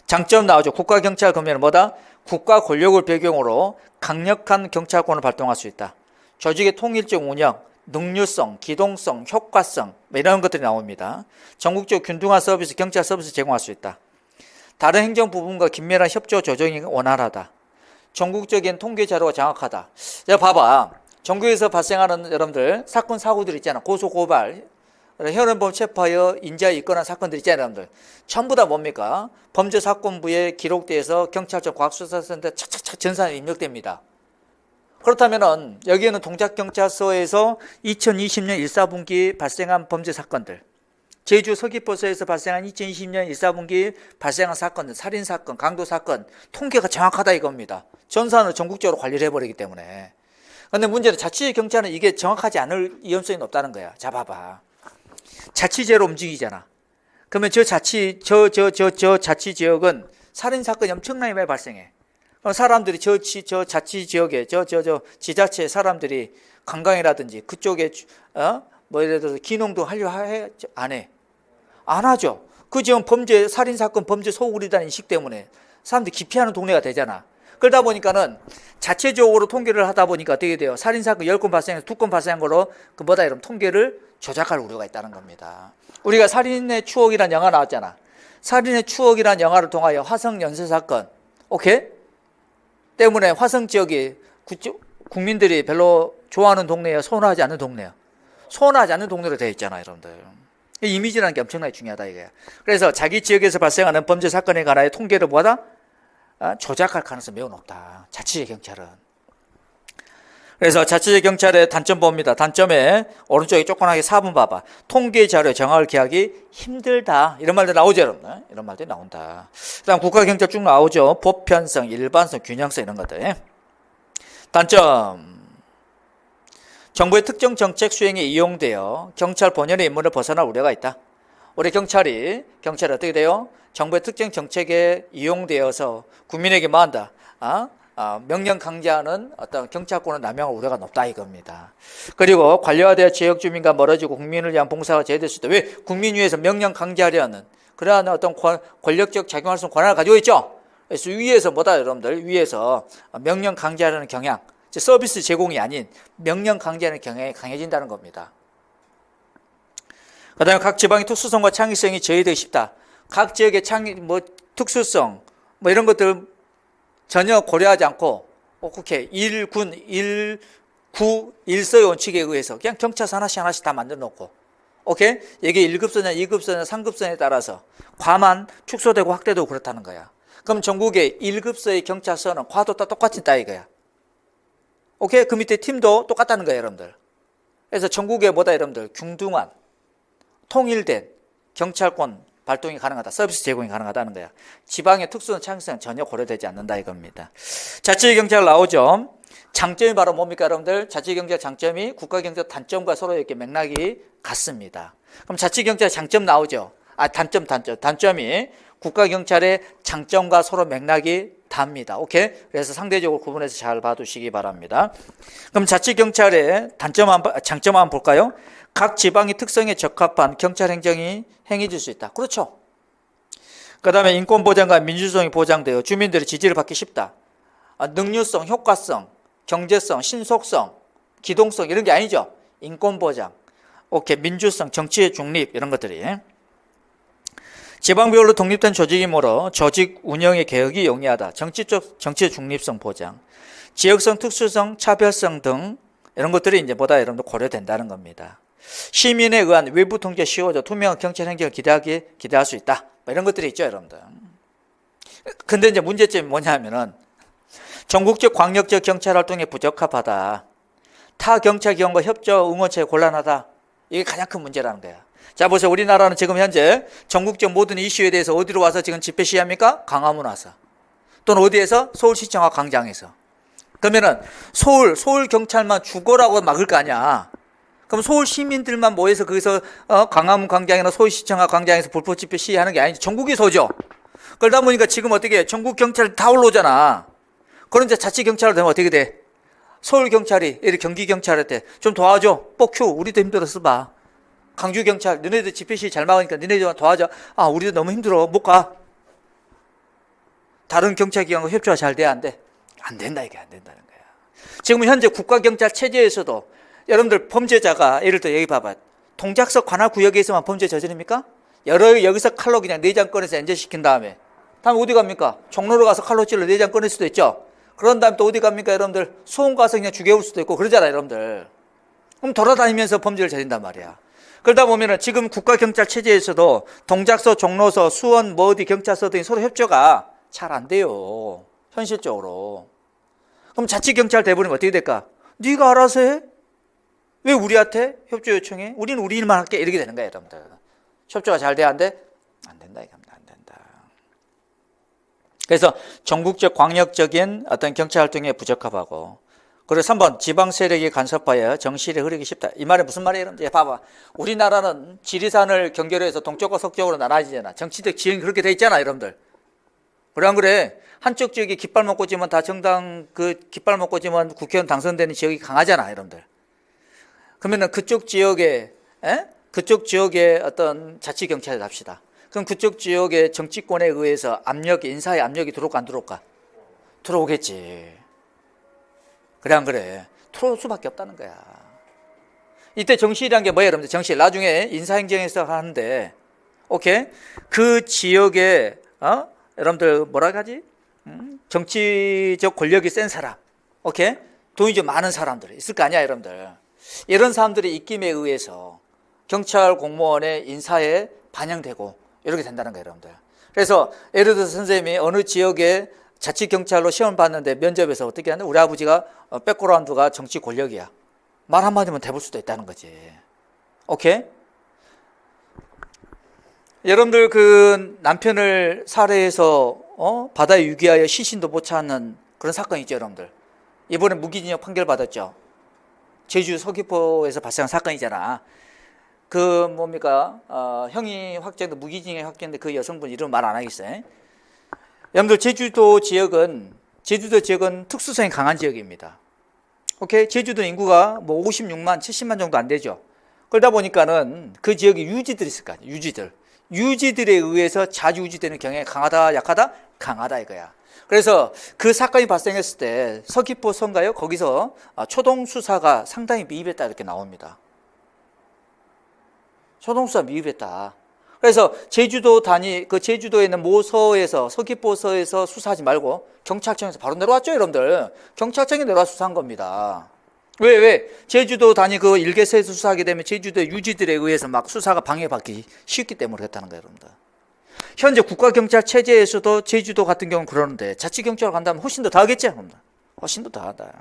장점 나오죠. 국가경찰 그러면 뭐다? 국가 권력을 배경으로 강력한 경찰권을 발동할 수 있다. 조직의 통일적 운영, 능률성, 기동성, 효과성 이런 것들이 나옵니다. 전국적 균등한 서비스, 경찰 서비스 제공할 수 있다. 다른 행정 부분과 긴밀한 협조 조정이 원활하다. 전국적인 통계 자료가 정확하다. 자, 봐봐. 전국에서 발생하는 여러분들 사건 사고들 있잖아. 고소 고발, 현행범 체포하여 인자에 입건한 사건들 있잖아요, 여러분들. 전부 다 뭡니까? 범죄사건부에 기록돼서 경찰청 과학수사센터에 착착착 전산에 입력됩니다. 그렇다면은 여기에는 동작경찰서에서 2020년 1, 4분기 발생한 범죄사건들, 제주 서귀포서에서 발생한 2020년 1, 4분기 발생한 사건들, 살인사건, 강도사건 통계가 정확하다 이겁니다. 전산을 전국적으로 관리를 해버리기 때문에. 그런데 문제는 자치경찰은 이게 정확하지 않을 위험성이 높다는 거야. 자, 봐봐. 자치제로 움직이잖아. 그러면 저 자치 지역은 살인사건이 엄청나게 많이 발생해. 사람들이 저 자치 지역에, 지자체 사람들이 관광이라든지 그쪽에, 뭐 예를 들어서 기농도 하려 안 해? 안 하죠. 그 지금 범죄, 살인사건, 범죄 소굴이라는 인식 때문에 사람들이 기피하는 동네가 되잖아. 그러다 보니까는 자체적으로 통계를 하다 보니까 어떻게 돼요? 살인사건 10건 발생해서 2건 발생한 걸로 그보다 이런 통계를 조작할 우려가 있다는 겁니다. 우리가 살인의 추억이라는 영화 나왔잖아. 살인의 추억이라는 영화를 통하여 화성 연쇄 사건, 오케이? 때문에 화성 지역이 국민들이 별로 좋아하는 동네예요? 선호하지 않는 동네예요? 선호하지 않는 동네로 되어 있잖아요, 여러분들. 이 이미지라는 게 엄청나게 중요하다, 이게. 그래서 자기 지역에서 발생하는 범죄 사건에 관하여 통계를 뭐하다? 조작할 가능성이 매우 높다. 자치제 경찰은. 그래서 자치제 경찰의 단점 봅니다. 단점에 오른쪽에 조그맣게 4번 봐봐. 통계 자료 정확을 기하기 힘들다. 이런 말들 나오죠, 여러분. 이런 말들이 나온다. 그다음 국가경찰 쭉 나오죠. 보편성, 일반성, 균형성 이런 것들. 단점. 정부의 특정 정책 수행에 이용되어 경찰 본연의 임무를 벗어날 우려가 있다. 우리 경찰이 어떻게 돼요? 정부의 특정 정책에 이용되어서 국민에게 뭐 한다? 명령 강제하는 어떤 경찰권을 남용할 우려가 높다 이겁니다. 그리고 관료화되어 지역 주민과 멀어지고 국민을 위한 봉사가 제외될 수 있다. 왜? 국민 위에서 명령 강제하려는 그러한 어떤 권력적 작용할 수 있는 권한을 가지고 있죠. 그래서 위에서 뭐다 여러분들? 위에서 명령 강제하려는 경향, 서비스 제공이 아닌 명령 강제하는 경향이 강해진다는 겁니다. 그 다음에 각 지방의 특수성과 창의성이 제외되기 쉽다. 각 지역의 특수성, 이런 것들 전혀 고려하지 않고, 오케이, 1군, 1구, 1서의 원칙에 의해서 그냥 경찰서 하나씩 다 만들어 놓고, 오케이? 이게 1급선이나 2급선이나 3급선에 따라서 과만 축소되고 확대되고 그렇다는 거야. 그럼 전국의 1급서의 경찰서는 과도 다 똑같이 있다 이거야. 오케이? 그 밑에 팀도 똑같다는 거예요, 여러분들. 그래서 전국에 뭐다, 여러분들? 균등한, 통일된 경찰권 발동이 가능하다. 서비스 제공이 가능하다는 거야. 지방의 특수한 창의성 전혀 고려되지 않는다 이겁니다. 자치경찰 나오죠. 장점이 바로 뭡니까, 여러분들? 자치경찰 장점이 국가경찰 단점과 서로 이렇게 맥락이 같습니다. 그럼 자치경찰 장점 나오죠. 단점이 국가경찰의 장점과 서로 맥락이 답니다. 오케이? 그래서 상대적으로 구분해서 잘 봐두시기 바랍니다. 그럼 자치경찰의 장점 한번 볼까요? 각 지방의 특성에 적합한 경찰 행정이 행해질 수 있다. 그렇죠. 그 다음에 인권보장과 민주성이 보장되어 주민들의 지지를 받기 쉽다. 능률성, 효과성, 경제성, 신속성, 기동성 이런 게 아니죠. 인권보장, 오케이, 민주성, 정치의 중립 이런 것들이. 지방별로 독립된 조직이므로 조직 운영의 개혁이 용이하다. 정치의 중립성 보장, 지역성, 특수성, 차별성 등 이런 것들이 이제 보다 여러분들 고려된다는 겁니다. 시민에 의한 외부 통제 쉬워져 투명한 경찰 행정을 기대할 수 있다. 이런 것들이 있죠, 여러분들. 근데 이제 문제점이 뭐냐면은 전국적 광역적 경찰 활동에 부적합하다. 타 경찰 기관과 협조 응원체에 곤란하다. 이게 가장 큰 문제라는 거야. 자, 보세요. 우리나라는 지금 현재 전국적 모든 이슈에 대해서 어디로 와서 지금 집회 시위합니까? 강화문 와서. 또는 어디에서? 서울시청과 광장에서. 그러면은 서울 경찰만 죽어라고 막을 거 아니야. 그럼 서울 시민들만 모여서 거기서 광화문 광장이나 서울시청과 광장에서 불법 집회 시위하는 게 아니지. 전국에서 오죠. 그러다 보니까 지금 어떻게 해? 전국 경찰 다 올라오잖아. 그런 이제 자치경찰로 되면 어떻게 돼? 서울경찰이 이렇게 경기경찰한테 좀 도와줘. 뻑큐 우리도 힘들었어 봐. 강주경찰 너네들 집회 시위 잘 막으니까 너네들만 도와줘. 우리도 너무 힘들어 못 가. 다른 경찰기관과 협조가 잘 돼야 안 돼? 안 된다, 이게 안 된다는 거야. 지금 현재 국가경찰 체제에서도 여러분들 범죄자가 예를 들어 여기 봐봐. 동작서 관할구역에서만 범죄 저지릅니까? 여기서 칼로 그냥 내장 꺼내서 엔저시킨 다음에 어디 갑니까? 종로로 가서 칼로 찔러 내장 꺼낼 수도 있죠. 그런 다음에 또 어디 갑니까? 여러분들 수원 가서 그냥 죽여올 수도 있고 그러잖아요, 여러분들. 그럼 돌아다니면서 범죄를 저진단 말이야. 그러다 보면은 지금 국가경찰 체제에서도 동작서, 종로서, 수원, 뭐 어디 경찰서 등이 서로 협조가 잘 안 돼요, 현실적으로. 그럼 자치경찰 돼버리면 어떻게 될까? 네가 알아서 해? 왜 우리한테 협조 요청해? 우리는 우리 일만 할게. 이렇게 되는 거예요, 여러분들. 협조가 잘 돼야 안 돼? 안 된다, 이겁니다. 안 된다. 그래서 전국적 광역적인 어떤 경찰 활동에 부적합하고, 그리고 3번 지방 세력이 간섭하여 정치를 흐리기 쉽다. 이 말이 무슨 말이에요, 여러분들? 봐봐. 우리나라는 지리산을 경계로 해서 동쪽과 서쪽으로 나눠지잖아. 정치적 지형이 그렇게 돼 있잖아, 여러분들. 그래 안 그래? 한쪽 지역이 깃발 먹고 지면 다 정당 그 깃발 먹고 지면 국회의원 당선되는 지역이 강하잖아, 여러분들. 그러면은 그쪽 지역에 어떤 자치경찰을 합시다. 그럼 그쪽 지역의 정치권에 의해서 인사의 압력이 들어올까 안 들어올까? 들어오겠지. 그래 안 그래? 들어올 수밖에 없다는 거야. 이때 정치라는 게 뭐예요, 여러분들? 정치. 나중에 인사행정에서 하는데, 오케이? 그 지역에 여러분들 뭐라 하지? 정치적 권력이 센 사람, 오케이? 돈이 좀 많은 사람들 있을 거 아니야, 여러분들. 이런 사람들의 입김에 의해서 경찰 공무원의 인사에 반영되고 이렇게 된다는 거예요, 여러분들. 그래서 예를 들어서 선생님이 어느 지역에 자치경찰로 시험 봤는데 면접에서 어떻게 하냐? 우리 아버지가 백그라운드가 정치 권력이야. 말 한마디면 돼볼 수도 있다는 거지. 오케이? 여러분들 그 남편을 살해해서 바다에 유기하여 시신도 못 찾는 그런 사건 있죠, 여러분들. 이번에 무기징역 판결 받았죠. 제주 서귀포에서 발생한 사건이잖아. 그 뭡니까? 형이 확정된 무기징역 확정된 그 여성분 이름 말 안 하겠어요. 여러분들 제주도 지역은 특수성이 강한 지역입니다. 오케이? 제주도 인구가 뭐 56만, 70만 정도 안 되죠. 그러다 보니까는 그 지역에 유지들이 있을 거 아니에요. 유지들에 의해서 자주 유지되는 경향이 강하다, 약하다? 강하다 이거야. 그래서 그 사건이 발생했을 때 서귀포선가요? 거기서 초동 수사가 상당히 미흡했다 이렇게 나옵니다. 초동 수사 미흡했다. 그래서 제주도에 있는 모서에서 서귀포서에서 수사하지 말고 경찰청에서 바로 내려왔죠, 여러분들. 경찰청에 내려와 수사한 겁니다. 왜? 제주도 단위 그 일개서에서 수사하게 되면 제주도의 유지들에 의해서 막 수사가 방해받기 쉽기 때문에 그랬다는 거예요, 여러분들. 현재 국가경찰 체제에서도 제주도 같은 경우는 그러는데 자치경찰로 간다면 훨씬 더 더 하겠죠, 여러분들. 훨씬 더 더 하다.